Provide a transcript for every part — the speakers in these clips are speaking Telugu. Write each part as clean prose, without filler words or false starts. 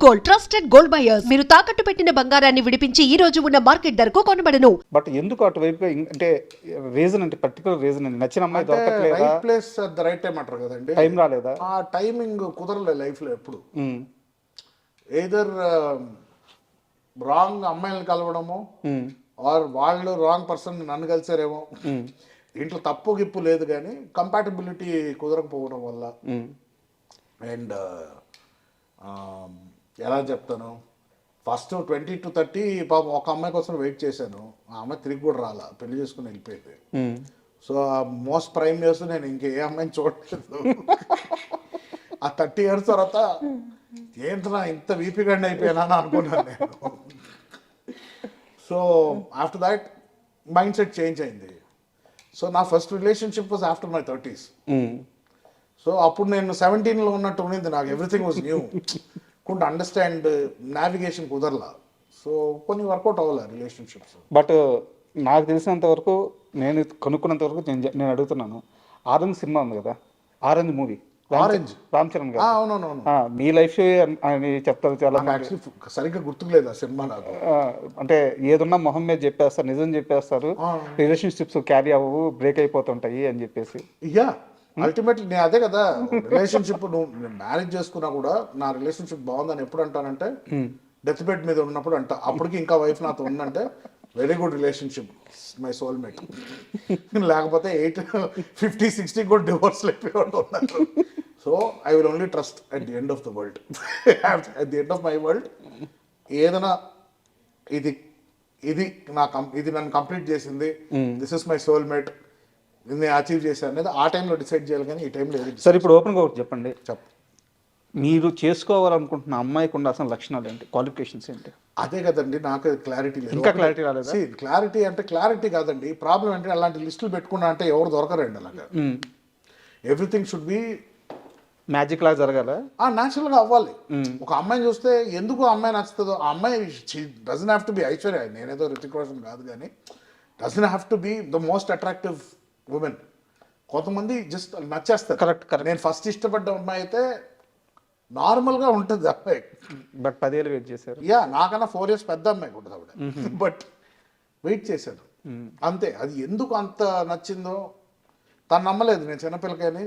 Gold, trusted gold buyers. మీరు తాకట్టు పెట్టిన బంగారాన్ని విడిపించి ఈ రోజు ఉన్న మార్కెట్ ధరకు కొనబడను. బట్ ఎందుకు అటువైపు అంటే రీజన్ అంటే పర్టికులర్ రీజన్ అండి, నచ్చిన అమ్మాయి దొరకట్లేదా, right place at the right time అంటారు కదండి. టైం రాలేదా? ఆ టైమింగ్ కుదరలేదు లైఫ్లో ఎప్పుడు. ఏదర్ రాంగ్ అమ్మాయిలను కలవడము ఆర్ వాళ్ళు రాంగ్ పర్సన్ నన్ను కలిసారేమో. ఇంట్లో తప్పు గిప్పు లేదు కానీ కంపాటబిలిటీ కుదరకపోవడం వల్ల. అండ్ ఎలా చెప్తాను, ఫస్ట్ 20 to 30 పాపం ఒక అమ్మాయి కోసం వెయిట్ చేశాను. ఆ అమ్మాయి తిరిగి కూడా రాలా, పెళ్లి చేసుకుని వెళ్ళిపోయింది. సో ఆ మోస్ట్ ప్రైమ్ ఇయర్స్ నేను ఇంకే అమ్మాయిని చూడలేదు. ఆ 30 years తర్వాత ఏంటన్నా ఇంత వీపీగండి అయిపోయానా అని అనుకున్నాను నేను. So after that mind set change అయింది. సో నా first relationship was after my 30s. So అప్పుడు నేను 17లో ఉన్నట్టు ఉన్నది, నాకు ఎవ్రీథింగ్ వాజ్ న్యూ. కుంట్ అండర్స్టాండ్, నావిగేషన్ కుదరలా. సో కొన్ని వర్కౌట్ అవ్వాలి రిలేషన్షిప్స్. బట్ నాకు తెలిసినంత వరకు, నేను కనుక్కున్నంత వరకు నేను అడుగుతున్నాను, ఆరెంజ్ సినిమా ఉంది కదా, orange movie, orange Ram Charan గారు. అవునవును, మీ లైఫ్ అని చెప్తారు చాలా. యాక్చువల్లీ సరిగ్గా గుర్తుకులేదు ఆ సినిమా నాకు. అంటే ఏదున్నా మొహం మీద చెప్పేస్తారు, నిజం చెప్పేస్తారు, రిలేషన్షిప్స్ క్యారీ అవ్వవు, బ్రేక్ అయిపోతుంటాయి అని చెప్పేసి. యా అల్టిమేట్లీ నేను అదే కదా, రిలేషన్షిప్ నువ్వు మ్యారేజ్ చేసుకున్నా కూడా నా రిలేషన్షిప్ బాగుందని ఎప్పుడు అంటానంటే డెత్ బెడ్ మీద ఉన్నప్పుడు అంట. అప్పటికి ఇంకా వైఫ్ నాతో ఉందంటే very good relationship, my soulmate. లేకపోతే 50-60 కూడా డివోర్స్ అయిపోయి ఉన్నారు. So I will only trust at the end of the world. At the end of my world ఏదైనా ఇది ఇది ఇది నన్ను కంప్లీట్ చేసింది, దిస్ ఇస్ మై సోల్మేట్, నేను అచీవ్ చేశాను అనేది ఆ టైంలో డిసైడ్ చేయాలి కానీ ఈ టైంలో ఏది. సరే, ఇప్పుడు ఓపెన్గా ఒకటి చెప్పండి. మీరు చేసుకోవాలనుకుంటున్న అమ్మాయికి ఉండాల్సిన లక్షణాలు ఏంటి, క్వాలిఫికేషన్స్ ఏంటి? అదే కదండి, నాకు క్లారిటీ లేదు. ఇంకా క్లారిటీ రాలేదా? క్లారిటీ అంటే క్లారిటీ కాదండి, ప్రాబ్లం అంటే అలాంటి లిస్టులు పెట్టుకున్నా అంటే ఎవరు దొరకరండి అలాగా. ఎవ్రీథింగ్ షుడ్ బి మ్యాజిక్ లాగా జరగాల, న్యాచురల్గా అవ్వాలి. ఒక అమ్మాయిని చూస్తే ఎందుకు అమ్మాయి నచ్చుతుందో, ఆ అమ్మాయి doesn't have to be Aishwarya, నేనేదో రితిక్ రోషన్ కాదు కానీ, doesn't have to be the most attractive women. కొంతమంది జస్ట్ నచ్చేస్తారు. కరెక్ట్. నేను ఫస్ట్ ఇష్టపడ్డ అమ్మాయి అయితే నార్మల్గా ఉంటుంది అమ్మాయి, బట్ 10 ఏళ్ళు వెయిట్ చేశారు. యా నాకన్నా 4 years పెద్ద అమ్మాయి ఉంటుంది ఆవిడ, బట్ వెయిట్ చేశాను అంతే. అది ఎందుకు అంత నచ్చిందో తను నమ్మలేదు, నేను చిన్నపిల్లకని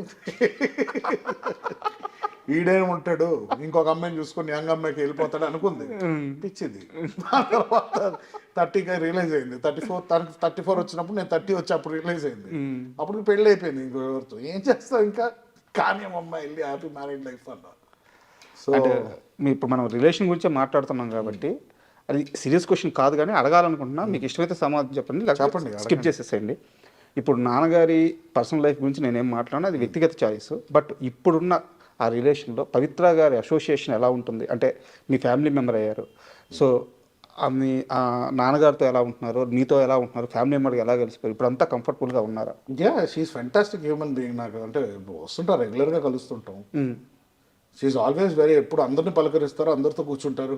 ఈడేం ఉంటాడు ఇంకొక అమ్మాయిని చూసుకుని యంగ్ అమ్మాయికి వెళ్ళిపోతాడు అనుకుంది, పిచ్చింది. తర్వాత 30కి రియలైజ్ అయింది. 34 వచ్చినప్పుడు నేను 30 వచ్చి అప్పుడు రియలైజ్ అయింది. అప్పుడు పెళ్ళి అయిపోయింది ఇంకో ఎవరితో. ఏం చేస్తావు ఇంకా, కానీ అమ్మాయి వెళ్ళి హ్యాపీ మ్యారీడ్ లైఫ్ అన్నా. సో అంటే ఇప్పుడు మనం రిలేషన్ గురించి మాట్లాడుతున్నాం కాబట్టి అది సీరియస్ క్వశ్చన్ కాదు, కానీ అడగాలనుకుంటున్నా. మీకు ఇష్టమైతే సమాధానం చెప్పండి, చెప్పండి, స్కిప్ చేసేసేయండి. ఇప్పుడు నాన్నగారి పర్సనల్ లైఫ్ గురించి నేనేం మాట్లాడినా అది వ్యక్తిగత చాయిస్. బట్ ఇప్పుడున్న ఆ రిలేషన్లో పవిత్ర గారి అసోసియేషన్ ఎలా ఉంటుంది అంటే, మీ ఫ్యామిలీ మెంబర్ అయ్యారు, సో మీ నాన్నగారితో ఎలా ఉంటున్నారు, మీతో ఎలా ఉంటున్నారు, ఫ్యామిలీ మెంబర్కి ఎలా కలిసిపోయారు, ఇప్పుడు అంతా కంఫర్టబుల్గా ఉన్నారా? Yeah she is fantastic human being. నాకు అంటే వస్తుంటాం, రెగ్యులర్గా కలుస్తుంటాం. షీఈస్ ఆల్వేస్ వెరీ, ఎప్పుడు అందరిని పలకరిస్తారు, అందరితో కూర్చుంటారు,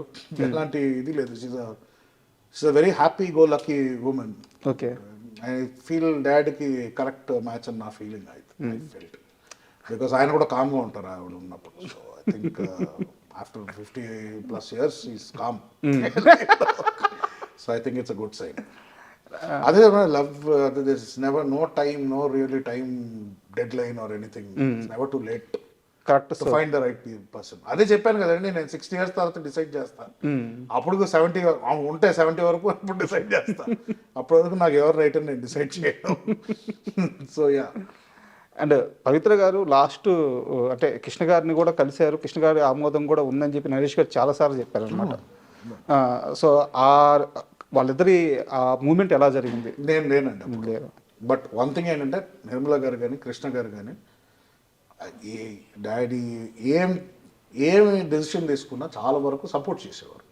ఎలాంటి ఇది లేదు. She's a very happy go lucky woman. Okay, I feel డాడ్కి కరెక్ట్ మ్యాచ్ అని నా ఫీలింగ్. ఐ ఫెల్ట్ బికాస్ ఆయన కూడా కామ్గా ఉంటారు ఆవిడ ఉన్నప్పుడు. So I think after 50+ years is calm. So I think it's a good sign. అదే love, this never no time, no really time deadline or anything, never too late correct to find the right person. అదే చెప్పాను కదండి, నేను 60 years తర్వాత డిసైడ్ చేస్తాను. అప్పుడు 70 ఉంటే 70 వరకు అప్పుడు డిసైడ్ చేస్తాను. అప్పటి వరకు నాకు ఎవరు రైట్ అని నేను డిసైడ్ చేయను. So yeah. అండ్ పవిత్ర గారు లాస్ట్ అంటే కృష్ణ గారిని కూడా కలిశారు, కృష్ణ గారి ఆమోదం కూడా ఉందని చెప్పి నరేష్ గారు చాలాసార్లు చెప్పారనమాట. సో వాళ్ళిద్దరి ఆ మూమెంట్ ఎలా జరిగింది? నేను లేనండి. బట్ వన్ థింగ్ ఏంటంటే, నిర్మలా గారు కానీ కృష్ణ గారు కానీ ఈ డాడీ ఏమి డెసిషన్ తీసుకున్నా చాలా వరకు సపోర్ట్ చేసేవారు.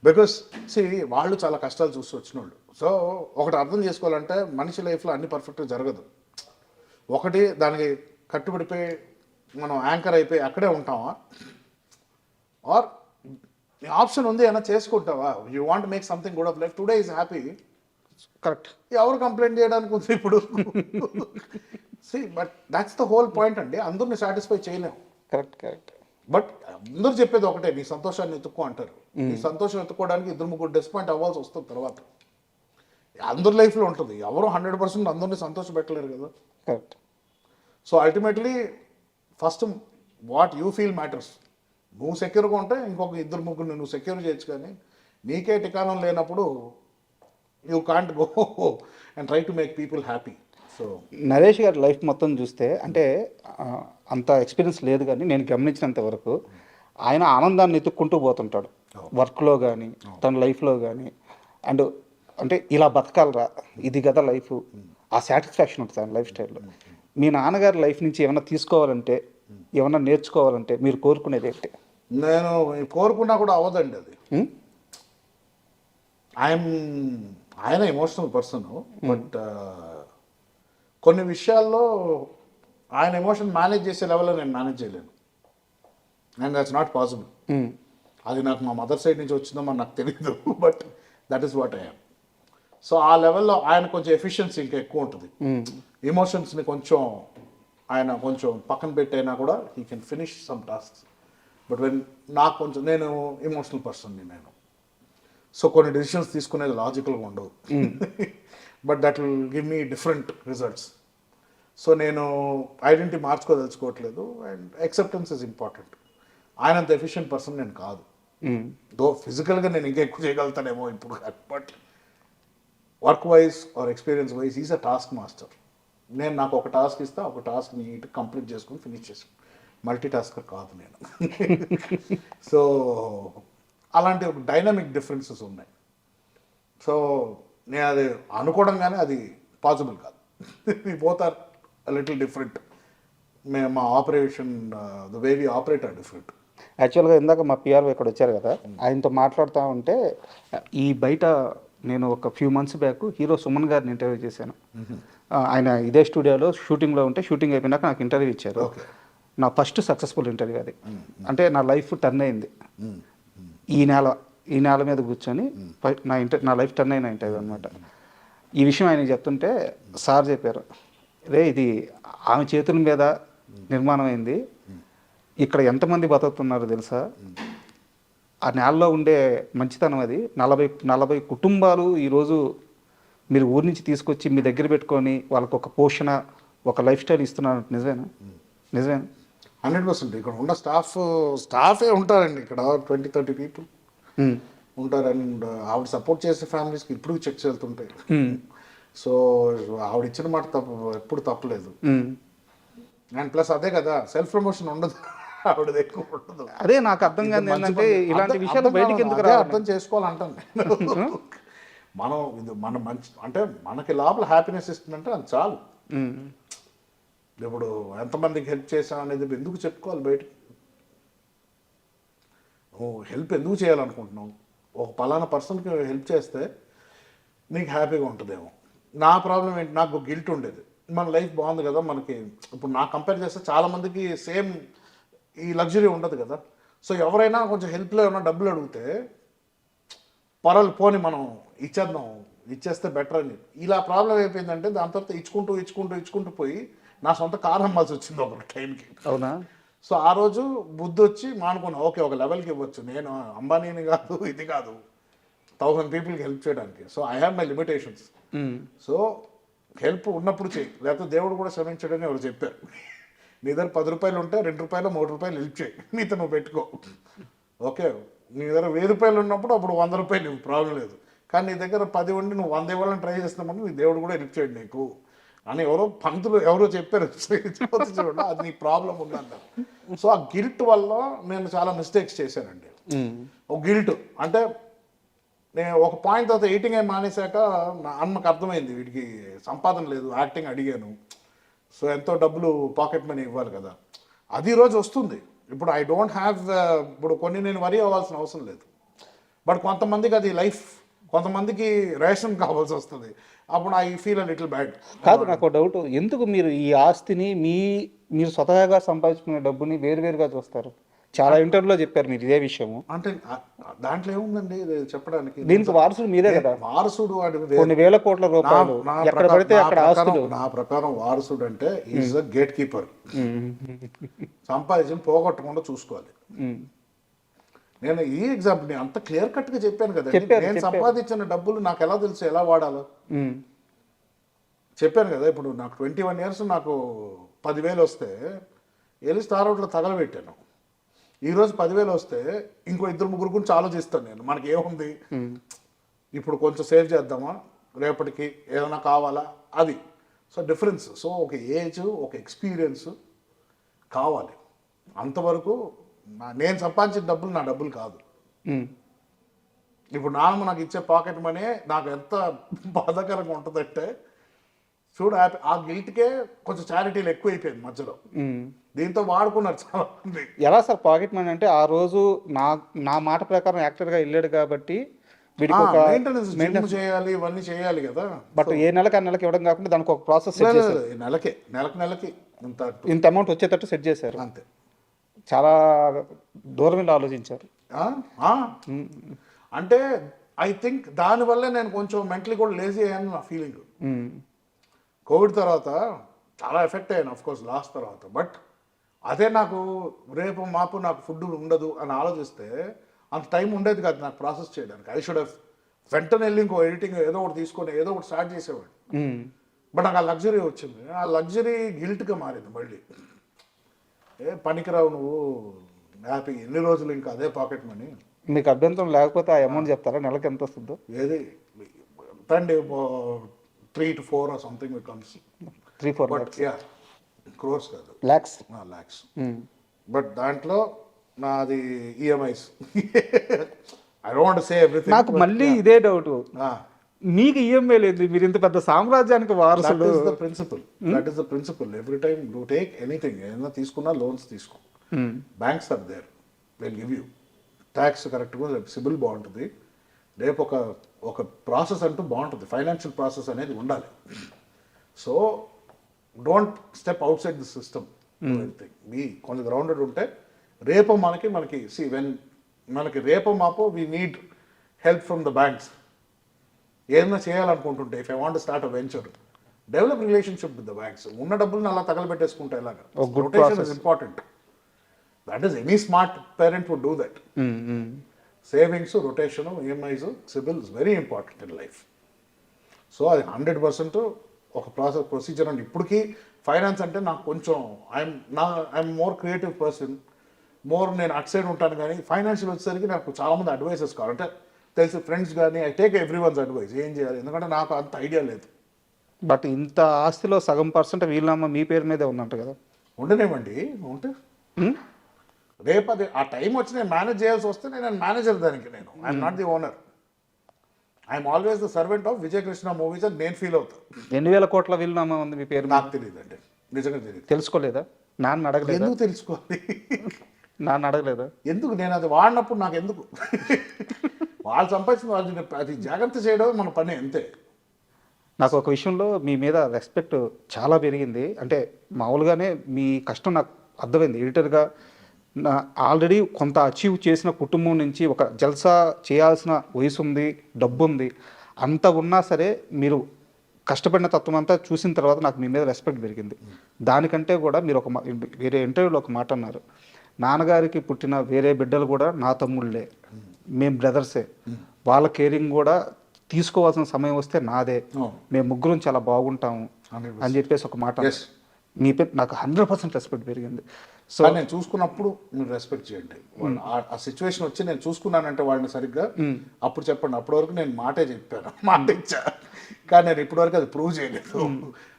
బికాస్ వాళ్ళు చాలా కష్టాలు చూసి వచ్చిన వాళ్ళు. సో ఒకటి అర్థం చేసుకోవాలంటే, మనిషి లైఫ్లో అన్ని పర్ఫెక్ట్గా జరగదు. ఒకటి దానికి కట్టుబడిపోయి మనం యాంకర్ అయిపోయి అక్కడే ఉంటావా, ఆర్ ఆప్షన్ ఉంది అయినా చేసుకుంటావా. You want make something good of life. Today is happy, correct. ఎవరు కంప్లైంట్ చేయడానికి ఉంది ఇప్పుడు. But that's the whole point అండి, అందరిని సాటిస్ఫై చేయలేము. కరెక్ట్. బట్ అందరూ చెప్పేది ఒకటే, నీ సంతోషాన్ని ఎత్తుక్కో అంటారు. నీ సంతోషం ఎత్తుకోవడానికి 2-3 డిసప్పాయింట్ అవ్వాల్సి వస్తుంది తర్వాత. అందరి లైఫ్లో ఉంటుంది, ఎవరు 100% అందరినీ సంతోష పెట్టలేరు కదా. Correct. So ultimately first what you feel matters. నువ్వు సెక్యూర్గా ఉంటే ఇంకొక 2-3 నువ్వు సెక్యూర్ చేయొచ్చు, కానీ నీకే టికానం లేనప్పుడు you can't go and try to make people happy. So Naresh గారి లైఫ్ మొత్తం చూస్తే అంటే అంత ఎక్స్పీరియన్స్ లేదు, కానీ నేను గమనించినంత వరకు ఆయన ఆనందాన్ని ఎత్తుక్కుంటూ పోతుంటాడు వర్క్లో కానీ తన లైఫ్లో కానీ. అండ్ అంటే ఇలా బతకాలరా, ఇది కదా లైఫ్, ఆ సాటిస్ఫాక్షన్ ఉంటుంది ఆయన లైఫ్ స్టైల్లో. మీ నాన్నగారి లైఫ్ నుంచి ఏమైనా తీసుకోవాలంటే, ఏమైనా నేర్చుకోవాలంటే మీరు కోరుకునేది ఏంటి? నేను కోరుకున్నా కూడా అవ్వదండి అది. ఆయన ఎమోషనల్ పర్సన్, బట్ కొన్ని విషయాల్లో ఆయన ఎమోషన్ మేనేజ్ చేసే లెవెల్లో నేను మేనేజ్ చేయలేను, అండ్ దట్స్ నాట్ పాసిబుల్. అది నాకు మా మదర్ సైడ్ నుంచి వచ్చిందో మరి నాకు తెలియదు, but that is what I'm. So ఆ లెవెల్లో ఆయన కొంచెం ఎఫిషియన్సీ ఇంకా ఎక్కువ ఉంటుంది. ఎమోషన్స్ని కొంచెం ఆయన కొంచెం పక్కన పెట్టైనా కూడా he can finish some tasks. But when నాకు కొంచెం, నేను ఎమోషనల్ పర్సన్ని నేను. సో కొన్ని డెసిషన్స్ తీసుకునేది లాజికల్గా ఉండవు, but that will give me different results. So నేను ఐడెంటిటీ మార్చుకోదలుచుకోవట్లేదు, అండ్ యాక్సెప్టెన్స్ ఇస్ ఇంపార్టెంట్. ఆయనంత ఎఫిషియెంట్ పర్సన్ నేను కాదు, దో ఫిజికల్గా నేను ఇంకా ఎక్కువ చేయగలుగుతానేమో ఇప్పుడు, but work wise or experience wise is a task master. నాకు ఒక టాస్క్ ఇస్తా, ఒక టాస్క్ నీట్ కంప్లీట్ చేసుకుని ఫినిష్ చేసాను. మల్టీ టాస్కర్ కాదు నేను. సో అలాంటి ఒక డైనమిక్ డిఫరెన్సెస్ ఉన్నాయి. సో నేను అది అనుకోవడం కానీ అది పాసిబుల్ కాదు. Both are little different. మా operation, the way we operate are different. యాక్చువల్గా ఇందాక మా పిఆర్ఓ ఇక్కడ వచ్చారు కదా, ఆయనతో మాట్లాడుతూ ఉంటే ఈ బయట నేను ఒక few months back hero Suman గారిని ఇంటర్వ్యూ చేశాను. ఆయన ఇదే స్టూడియోలో షూటింగ్లో ఉంటే, షూటింగ్ అయిపోయినాక నాకు ఇంటర్వ్యూ ఇచ్చారు. నా ఫస్ట్ సక్సెస్ఫుల్ ఇంటర్వ్యూ అది. అంటే నా లైఫ్ టర్న్ అయింది ఈ నేల మీద కూర్చొని. నా లైఫ్ టర్న్ అయిన ఇంటర్వ్యూ అనమాట. ఈ విషయం ఆయన చెప్తుంటే సార్ చెప్పారు, రే ఇది ఆమె చేతుల మీద నిర్మాణం అయింది, ఇక్కడ ఎంతమంది బతుకుతున్నారు తెలుసా, ఆ నేలలో ఉండే మంచితనం అది. 40 కుటుంబాలు ఈరోజు మీరు ఊరి నుంచి తీసుకొచ్చి మీ దగ్గర పెట్టుకొని వాళ్ళకు ఒక పోషణ, ఒక లైఫ్ స్టైల్ ఇస్తున్నారు. నిజమేనా? 100%. ఇక్కడ ఉన్న స్టాఫే ఉంటారండి, ఇక్కడ 20-30 పీపుల్ ఉంటారు. అండ్ ఆవిడ సపోర్ట్ చేసే ఫ్యామిలీస్కి ఇప్పుడు చెక్స్ వెళ్తుంటాయి. సో ఆవిడ ఇచ్చిన మాట ఎప్పుడు తప్పలేదు. అండ్ ప్లస్ అదే కదా, సెల్ఫ్ ప్రమోషన్ ఉండదు ఆవిడది, ఎక్కువ ఉండదు. అదే నాకు అర్థం కాదు ఏంటంటే ఇలాంటి విషయాలు బయటికి ఎందుకు రావాలి? అర్థం చేసుకోవాలంటాను మనం మంచి అంటే మనకి లోపల హ్యాపీనెస్ ఇస్తుందంటే అది చాలు. ఇప్పుడు ఎంతమందికి హెల్ప్ చేసాం అనేది ఎందుకు చెప్పుకోవాలి బయటకి? నువ్వు హెల్ప్ ఎందుకు చేయాలనుకుంటున్నావు? ఒక పలానా పర్సన్కి హెల్ప్ చేస్తే నీకు హ్యాపీగా ఉంటుందేమో. నా ప్రాబ్లం ఏంటి, నాకు గిల్ట్ ఉండేది. మన లైఫ్ బాగుంది కదా మనకి. ఇప్పుడు నా కంపేర్ చేస్తే చాలామందికి సేమ్ ఈ లగ్జరీ ఉండదు కదా. సో ఎవరైనా కొంచెం హెల్ప్లో ఏమైనా డబ్బులు అడిగితే పర్వాలేదు పోని మనం ఇచ్చేస్తే బెటర్ అని. ఇలా ప్రాబ్లం అయిపోయిందంటే దాని తర్వాత ఇచ్చుకుంటూ పోయి నా సొంత కారు అమ్మాల్సి వచ్చింది ఒక టైంకి. అవునా? సో ఆ రోజు బుద్ధి వచ్చి మానుకున్నా, ఓకే ఒక లెవెల్కి ఇవ్వచ్చు, నేను అంబానీని కాదు, ఇది కాదు, 1000 పీపుల్కి హెల్ప్ చేయడానికి. So I have my limitations. So help ఉన్నప్పుడు చేయి, లేకపోతే దేవుడు కూడా శ్రమించడని ఎవరు చెప్పారు. నీ దగ్గర 10 రూపాయలు ఉంటే 2 రూపాయలు 3 రూపాయలు హెల్ప్ చేయి, నీతో నువ్వు పెట్టుకో. ఓకే, నీ దగ్గర 1000 రూపాయలు ఉన్నప్పుడు అప్పుడు 100 రూపాయలు నీకు ప్రాబ్లం లేదు. కానీ నీ దగ్గర 10 ఉండి నువ్వు 100 ఇవ్వాలని ట్రై చేస్తున్నామని నీ దేవుడు కూడా హెల్ప్ చేయడు నీకు అని పంతులు ఎవరో చెప్పారు. చూడండి, అది నీ ప్రాబ్లం ఉందంటారు. సో ఆ గిల్ట్ వల్ల నేను చాలా మిస్టేక్స్ చేశానండి. ఒక గిల్ట్ అంటే నేను ఒక పాయింట్ తర్వాత ఎయిటింగ్ అయి మానేశాక నా అమ్మకి అర్థమైంది, వీడికి సంపాదన లేదు, యాక్టింగ్ అడిగాను, సో ఎంతో డబ్బులు పాకెట్ మనీ ఇవ్వాలి కదా, అది రోజు వస్తుంది. ఇప్పుడు ఐ డోంట్ హ్యావ్, ఇప్పుడు కొన్ని నేను వరీ అవ్వాల్సిన అవసరం లేదు. బట్ కొంతమందికి అది లైఫ్, కొంతమందికి రేషన్ కావాల్సి వస్తుంది. అప్పుడు I feel a little bad. కాదు, నాకు డౌట్, ఎందుకు మీరు ఈ ఆస్తిని మీరు స్వతహాగా సంపాదించుకునే డబ్బుని వేరువేరుగా చూస్తారు? చాలా ఇంటర్వ్యూలో చెప్పారు మీరు ఇదే విషయము. అంటే దాంట్లో ఏముందండి ఇది చెప్పడానికి? దీనికి వారసుడు మీరే కదా. వారసుడు కొన్ని వేల కోట్ల రూపాయలు ఎక్కడ పడితే అక్కడ ఆస్తులు. నా ప్రకారం వారసుడు అంటే ఈజ్ అ గేట్ కీపర్. సంపాదించి పోగొట్టకుండా చూసుకోవాలి. నేను ఈ ఎగ్జాంపుల్ నేను అంత క్లియర్ కట్ గా చెప్పాను కదా. నేను సంపాదించిన డబ్బులు నాకు ఎలా తెలుసు ఎలా వాడాలో చెప్పాను కదా. ఇప్పుడు నాకు 21 years నాకు 10,000 వస్తే వెళ్ళి స్టార్ అవుట్లో తగలబెట్టాను. ఈరోజు 10,000 వస్తే ఇంకో 2-3 గురించి ఆలోచిస్తాను నేను. మనకి ఏముంది ఇప్పుడు, కొంచెం సేవ్ చేద్దామా, రేపటికి ఏదైనా కావాలా, అది. So difference. సో ఒక ఏజ్, ఒక ఎక్స్పీరియన్స్ కావాలి. అంతవరకు నేను సంపాదించిన డబ్బులు నా డబ్బులు కాదు. ఇప్పుడు నాన్నమ్మ నాకు ఇచ్చే పాకెట్ మనీ నాకు ఎంత బాధాకరంగా ఉంటుందంటే చూడు, ఆ గిల్ట్కే కొంచెం చారిటీలు ఎక్కువ అయిపోయింది మధ్యలో. దీంతో వాడుకున్నారు చాలా మంది. ఎలా సార్ పాకెట్ మనీ అంటే, ఆ రోజు నా మాట ప్రకారం యాక్టర్గా వెళ్ళాడు కాబట్టి వీడికి ఒక మెయింటెనెన్స్ చేయాలి, ఇవన్నీ చేయాలి కదా. బట్ ఏ నెలకి ఆ నెలకి ఇవ్వడం కాకుండా దానికి ఒక ప్రాసెస్ నెలకి ఇంత అమౌంట్ వచ్చేటట్టు సెట్ చేశారు. అంతే. చాలా దూరం వెళ్ళి ఆలోచించారు. అంటే ఐ థింక్ దానివల్లే నేను కొంచెం మెంటలీ కూడా లేజీ అయ్యాను నా ఫీలింగ్. కోవిడ్ తర్వాత చాలా ఎఫెక్ట్ అయ్యాను ఆఫ్ కోర్స్ లాస్ట్ తర్వాత. బట్ అదే నాకు రేపు మాపు నాకు ఫుడ్ ఉండదు అని ఆలోచిస్తే అంత టైం ఉండేది కాదు నాకు ప్రాసెస్ చేయడానికి. ఐ షుడ్ హ్యావ్ వెంటనే వెళ్ళి ఇంకో ఎడిటింగ్ ఏదో ఒకటి తీసుకొని ఏదో ఒకటి స్టార్ట్ చేసేవాడు. బట్ నాకు ఆ లగ్జరీ వచ్చింది. ఆ లగ్జరీ గిల్ట్గా మారింది మళ్ళీ. పనికిరావు నువ్వు, హ్యాపీ ఎన్ని రోజులు ఇంకా అదే పాకెట్ మనీ. మీకు అభ్యంతరం లేకపోతే ఆ అమౌంట్ చెప్తారా, నెలకి ఎంత వస్తుందో? ఏది తండి 3 to 4 or something becomes 3-4 lakhs. Yeah, crores కాదు, lakhs. బట్ దాంట్లో నాది EMIs. I don't want to say everything. నాకు మళ్ళీ ఇదే డౌట్, మీకు ఈఎంఐ లేదు, మీరు ఇంత పెద్ద సామ్రాజ్యానికి వారసులు. That is the principle. Every time you take anything, ఏదైనా తీసుకున్నా లోన్స్ తీసుకో. Banks are there, will give you. Tax కరెక్ట్గా, సిబిల్ బాగుంటుంది, రేపు ఒక ప్రాసెస్ అంటూ బాగుంటుంది. ఫైనాన్షియల్ ప్రాసెస్ అనేది ఉండాలి. So don't step outside the system. మీ కొంచెం గ్రౌండెడ్ ఉంటే రేపు మనకి మనకి రేపు మాపో we need help from the banks. ఏదైనా చేయాలనుకుంటుంటే, if I want start a venture, develop relationship with the banks. ఉన్న డబ్బుల్ని అలా తగలబెట్టేసుకుంటే ఎలాగా? Rotation is important. That is any smart parent would do that. Savings, rotation, EMIs, CIBIL is very important in life. So అది 100% ఒక ప్రొసీజర్ అండి. ఇప్పటికీ ఫైనాన్స్ అంటే నాకు కొంచెం ఐఎమ్ మోర్ క్రియేటివ్ పర్సన్, నేను అట్ సైడ్ ఉంటాను. కానీ ఫైనాన్షియల్ వచ్చేసరికి నాకు చాలామంది అడ్వైసెస్ కావాలంటే తెలిసి ఫ్రెండ్స్ కానీ I take every once advice ఏం చేయాలి, ఎందుకంటే నాకు అంత ఐడియా లేదు. బట్ ఇంత ఆస్తిలో సగం % వీళ్ళమ్మ మీ పేరు మీదే ఉన్నట్టు కదా? ఉండనేమండి, ఉంటే రేపు అది ఆ టైం వచ్చి నేను మేనేజ్ చేయాల్సి వస్తే నేను మేనేజర్ దానికి. I'm not the owner, I'm always the servant of Vijay Krishna movies అని నేను ఫీల్ అవుతాను. 2,000 కోట్ల వీళ్ళమ్మ ఉంది మీ పేరు? నాకు తెలియదు అండి, నిజంగా తెలియదు. తెలుసుకోలేదా? నాన్న అడగలేదు? ఎందుకు తెలుసుకోవాలి? నాన్న అడగలేదా? ఎందుకు? నేను అది వాడినప్పుడు నాకు ఎందుకు? వాళ్ళు సంపాదించిన వాళ్ళు అది జాగ్రత్త చేయడం మన పని, అంతే. నాకు ఒక విషయంలో మీ మీద రెస్పెక్ట్ చాలా పెరిగింది. అంటే మామూలుగానే మీ కష్టం నాకు అర్థమైంది. ఎడిటర్గా ఆల్రెడీ కొంత అచీవ్ చేసిన కుటుంబం నుంచి ఒక జల్సా చేయాల్సిన వయసు ఉంది, డబ్బు ఉంది, అంత ఉన్నా సరే మీరు కష్టపడిన తత్వం అంతా చూసిన తర్వాత నాకు మీ మీద రెస్పెక్ట్ పెరిగింది. దానికంటే కూడా మీరు వేరే ఇంటర్వ్యూలో ఒక మాట అన్నారు, నాన్నగారికి పుట్టిన వేరే బిడ్డలు కూడా నా తమ్ముళ్ళే, మేము బ్రదర్సే, వాళ్ళ కేరింగ్ కూడా తీసుకోవాల్సిన సమయం వస్తే నాదే, మేము ముగ్గురం చాలా బాగుంటాము అని చెప్పేసి ఒక మాట. మీ పేరు నాకు 100% రెస్పెక్ట్ పెరిగింది. సో నేను చూసుకున్నప్పుడు మీరు రెస్పెక్ట్ చేయండి. ఆ సిచ్యువేషన్ వచ్చి నేను చూసుకున్నానంటే వాళ్ళని సరిగ్గా అప్పుడు చెప్పండి. అప్పటి వరకు నేను మాటే చెప్పాను, మాట ఇచ్చా, కానీ నేను ఇప్పటి వరకు అది ప్రూవ్ చేయలేదు.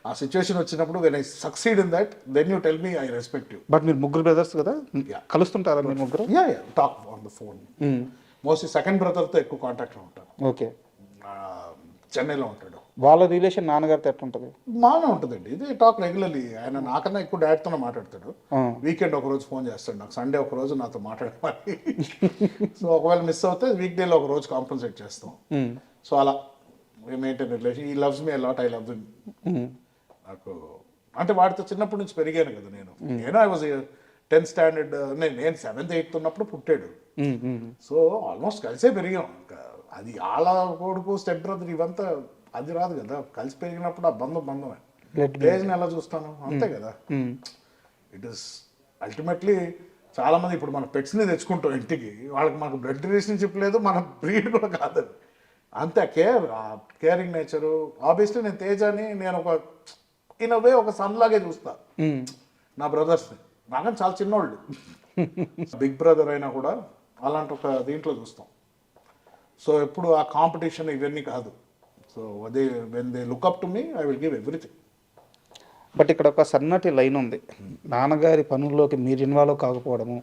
ఆ సిచ్యువేషన్ వచ్చినప్పుడు when I succeed in that, then you tell me I respect you. But మీరు ముగ్గురు బ్రదర్స్ కదా, కలుస్తుంటారా మీరు ముగ్గురు? Talk on the phone. Mostly second బ్రదర్తో ఎక్కువ కాంటాక్ట్లో ఉంటాను. ఓకే. చెన్నైలో ఉంటాడు. వాళ్ళ రిలేషన్ నాన్నగారితో ఎట్లుంటుంది? బాగానే ఉంటుందండి. ఇది టాక్ రెగ్యులర్లీ. ఆయన నాకన్నా ఎక్కువ డాడ్తోనే మాట్లాడతాడు. వీకెండ్ ఒక రోజు ఫోన్ చేస్తాడు నాకు, సండే ఒక రోజు నాతో మాట్లాడమని. సో ఒకవేళ మిస్ అవుతే వీక్ డేలో ఒక రోజు కాంపన్సేట్ చేస్తాం. సో అలా మెయింటైన్ రిలేషన్. ఈ loves me a lot, I love him. నాకు అంటే వాడితో చిన్నప్పటి నుంచి పెరిగాను కదా నేను. ఐ వాజ్ 10th స్టాండర్డ్ నేను 7th 8th ఉన్నప్పుడు పుట్టాడు. సో ఆల్మోస్ట్ కలిసే పెరిగాం. ఇంకా అది ఆళ్ళ కొడుకు స్టెప్ బ్రదర్ ఇవంతా అది రాదు కదా. కలిసి పెరిగినప్పుడు ఆ బంధమే. ఏజ్ని ఎలా చూస్తాను అంతే కదా. ఇట్ ఇస్ అల్టిమేట్లీ చాలా మంది ఇప్పుడు మన పెట్స్ని తెచ్చుకుంటాం ఇంటికి, వాళ్ళకి మనకు బ్లడ్ రిలేషన్షిప్ లేదు, మన బ్రీడ్ కూడా కాదు. అంతే కేరింగ్ నేచరు. ఆబ్వియస్లీ నేను తేజాని నేను ఒక ఇన్ వే ఒక సన్ లాగే చూస్తా నా బ్రదర్స్ని. నాకని చాలా చిన్నోళ్ళు బిగ్ బ్రదర్ అయినా కూడా అలాంటి ఒక దీంట్లో చూస్తాం. సో ఎప్పుడు ఆ కాంపిటీషన్ ఇవన్నీ కాదు. సో అదే when they look up to me I will give everything. But ఇక్కడ ఒక సన్నటి లైన్ ఉంది. నాన్నగారి పనుల్లోకి మీరు ఇన్వాల్వ్ కాకపోవడము,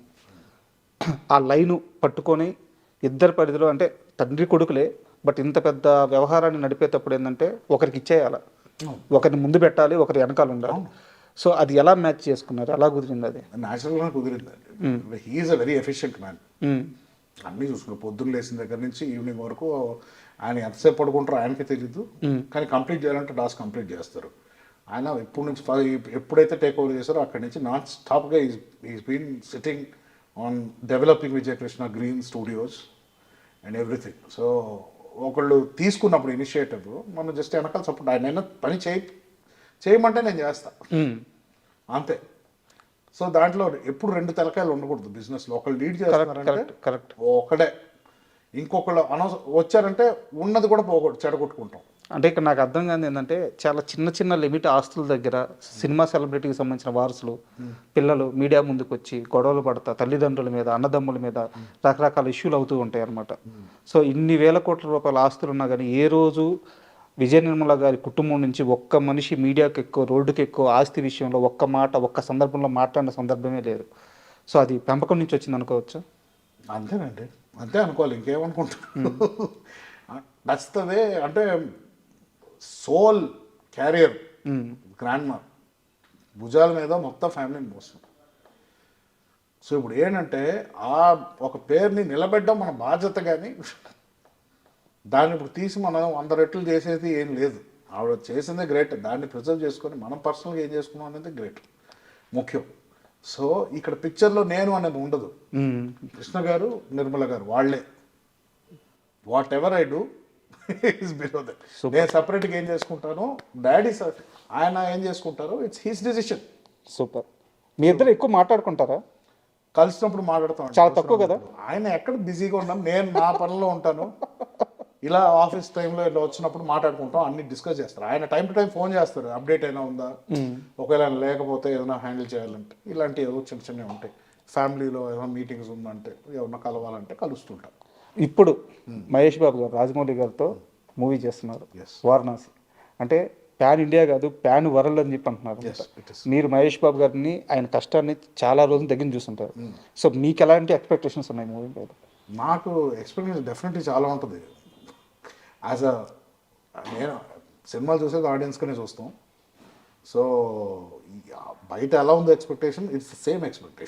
ఆ లైను పట్టుకొని ఇద్దరు పరిధిలో అంటే తండ్రి కొడుకులే, బట్ ఇంత పెద్ద వ్యవహారాన్ని నడిపేటప్పుడు ఏంటంటే ఒకరికి ఇచ్చేయాలి, ఒకరిని ముందు పెట్టాలి, ఒకరి వెనకాల ఉండాలి. సో అది ఎలా మ్యాచ్ చేసుకున్నారు, ఎలా కుదిరింది? అది న్యాచురల్గా కుదిరిందండి. He's a very efficient man. అన్నీ చూసుకున్నాం, పొద్దున్న లేచిన దగ్గర నుంచి ఈవినింగ్ వరకు. ఆయన ఎంతసేపు పడుకుంటారో ఆయనకే తెలీదు, కానీ కంప్లీట్ చేయాలంటే టాస్క్ కంప్లీట్ చేస్తారు. ఆయన ఎప్పుడైతే టేక్ ఓవర్ చేశారో అక్కడి నుంచి నాన్ స్టాప్గా is been sitting on developing Vijayakrishna green studios and everything. So ఒకళ్ళు తీసుకున్నప్పుడు ఇనిషియేటివ్ మనం జస్ట్ వెనకాల సపోర్ట్. ఆయన పని చేయమంటే నేను చేస్తా అంతే. సో దాంట్లో ఎప్పుడు రెండు తలకాయలు ఉండకూడదు బిజినెస్లో. ఒకళ్ళు లీడ్ చేస్తున్నారంటే కరెక్ట్, ఒకడే. ఇంకొకళ్ళు వచ్చారంటే ఉన్నది కూడా చెడగొట్టుకుంటాం. అంటే ఇక్కడ నాకు అర్థం కాదు ఏంటంటే చాలా చిన్న లిమిట్ ఆస్తుల దగ్గర సినిమా సెలబ్రిటీకి సంబంధించిన వారసులు పిల్లలు మీడియా ముందుకు వచ్చి గొడవలు పడతా తల్లిదండ్రుల మీద అన్నదమ్ముల మీద రకరకాల ఇష్యూలు అవుతూ ఉంటాయి అన్నమాట. సో ఇన్ని వేల కోట్ల రూపాయల ఆస్తులు ఉన్నా కానీ ఏ రోజు విజయ నిర్మల గారి కుటుంబం నుంచి ఒక్క మనిషి మీడియాకి ఎక్కువ రోడ్డుకి ఎక్కువ ఆస్తి విషయంలో ఒక్క మాట ఒక్క సందర్భంలో మాట్లాడిన సందర్భమే లేదు. సో అది పెంపకం నుంచి వచ్చింది అనుకోవచ్చు. అంతేనండి, అంతే అనుకోవాలి, ఇంకేమనుకుంటాను. నచ్చుతుంది అంటే సోల్ క్యారియర్ గ్రాండ్ మా భుజాల మీద మొత్తం ఫ్యామిలీని మోస్తుంది. సో ఇప్పుడు ఏంటంటే ఆ ఒక పేరుని నిలబెట్టడం మన బాధ్యత, కానీ దాన్ని ఇప్పుడు తీసి మనం 100 రెట్లు చేసేది ఏం లేదు. ఆవిడ చేసిందే గ్రేట్, దాన్ని ప్రిజర్వ్ చేసుకొని మనం పర్సనల్గా ఏం చేసుకున్నాం అనేది గ్రేట్ ముఖ్యం. సో ఇక్కడ పిక్చర్లో నేను అనేది ఉండదు. కృష్ణ గారు నిర్మల గారు వాళ్ళే. What ever I do is below that. నేను సపరేట్గా ఏం చేసుకుంటాను, డాడీ ఆయన ఏం చేసుకుంటారో ఇట్స్ హిస్ డిసిషన్. సూపర్. మీ ఇద్దరు ఎక్కువ మాట్లాడుకుంటారా? కలిసినప్పుడు మాట్లాడతాం, చాలా తక్కువ కదా. ఆయన ఎక్కడ బిజీగా ఉన్నాం, నేను నా పనిలో ఉంటాను. ఇలా ఆఫీస్ టైంలో ఇలా వచ్చినప్పుడు మాట్లాడుకుంటాం, అన్ని డిస్కస్ చేస్తారు. ఆయన టైం టు టైం ఫోన్ చేస్తారు, అప్డేట్ అయినా ఉందా, ఒకవేళ లేకపోతే ఏదైనా హ్యాండిల్ చేయాలంటే ఇలాంటి ఏదో చిన్నవి ఉంటాయి. ఫ్యామిలీలో ఏమైనా మీటింగ్స్ ఉందంటే ఏమన్నా కలవాలంటే కలుస్తుంటాం. ఇప్పుడు మహేష్ బాబు గారు రాజమౌళి గారితో మూవీ చేస్తున్నారు వారణాసి. అంటే ప్యాన్ ఇండియా కాదు ప్యాన్ వరల్డ్ అని చెప్పి అంటున్నారు. మీరు మహేష్ బాబు గారిని ఆయన కష్టాన్ని చాలా రోజులు దగ్గర చూస్తుంటారు. సో మీకు ఎలాంటి ఎక్స్పెక్టేషన్స్ ఉన్నాయి మూవీ మీద? నాకు ఎక్స్పీరియన్స్ డెఫినెట్లీ చాలా ఉంటుంది. నేను సినిమాలు చూసేది ఆడియన్స్గానే చూస్తాం. సో బయట ఎలా ఉందో ఎక్స్పెక్టేషన్, ఇట్స్ సేమ్ ఎక్స్పెక్టేషన్.